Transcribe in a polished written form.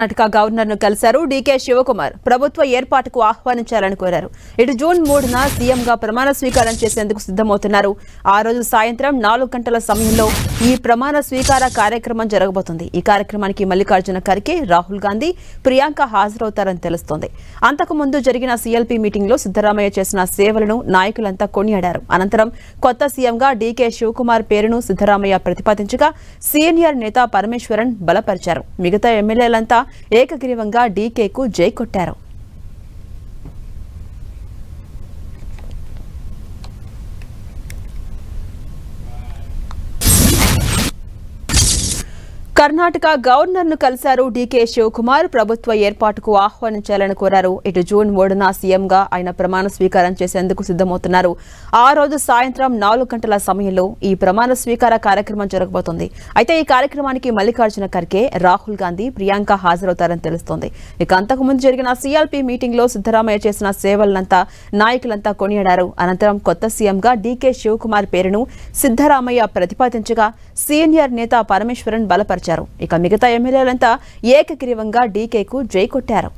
Karnataka governor ను కలిశారు DK Shivakumar ప్రభుత్వ ఏర్పాటుకు ఆహ్వానించాలని కోరారు. ఇటు జూన్ 3న సీఎంగా ప్రమాణ స్వీకారం చేసేందుకు సిద్ధమవుతున్నారు. ఆ రోజు సాయంత్రం 4 గంటల సమయంలో ఈ ప్రమాణ స్వీకార కార్యక్రమం జరగబోతుంది. ఈ కార్యక్రమానికి మల్లికార్జున ఖర్గే, రాహుల్ గాంధీ, ప్రియాంక హాజరవుతారని తెలుస్తోంది. అంతకుముందు జరిగిన సీఎల్పీ మీటింగ్ లో సిద్ధరామయ్య చేసిన సేవలను నాయకులంతా కొనియాడారు. అనంతరం కొత్త సీఎంగా డీకే శివకుమార్ పేరును సిద్ధరామయ్య ప్రతిపాదించగా సీనియర్ నేత పరమేశ్వరన్ బలపరిచారు. మిగతా ఎమ్మెల్యేలంతా ఏకగ్రీవంగా డీకేకు జై కొట్టారు. కర్ణాటక గవర్నర్ ను కలిశారు డీకే శివకుమార్ ప్రభుత్వ ఏర్పాటుకు ఆహ్వానించాలని కోరారు. ఇటు జూన్ 3న సీఎంగా ఆయన ప్రమాణ స్వీకారం చేసేందుకు సిద్ధమవుతున్నారు. ఆ రోజు సాయంత్రం 4 గంటల సమయంలో ఈ ప్రమాణ స్వీకార కార్యక్రమం జరగబోతోంది. అయితే ఈ కార్యక్రమానికి మల్లికార్జున ఖర్గే, రాహుల్ గాంధీ, ప్రియాంక హాజరవుతారని తెలుస్తోంది. ఇక అంతకుముందు జరిగిన సీఎల్పీ మీటింగ్ లో సిద్ధరామయ్య చేసిన సేవలంతా నాయకులంతా కొనియాడారు. అనంతరం కొత్త సీఎంగా డీకే శివకుమార్ పేరును సిద్ధరామయ్య ప్రతిపాదించగా సీనియర్ నేత పరమేశ్వరన్ బలపరిచారు. ఇక మిగతా ఎమ్మెల్యేలంతా ఏకగ్రీవంగా డీకేకు జై కొట్టారు.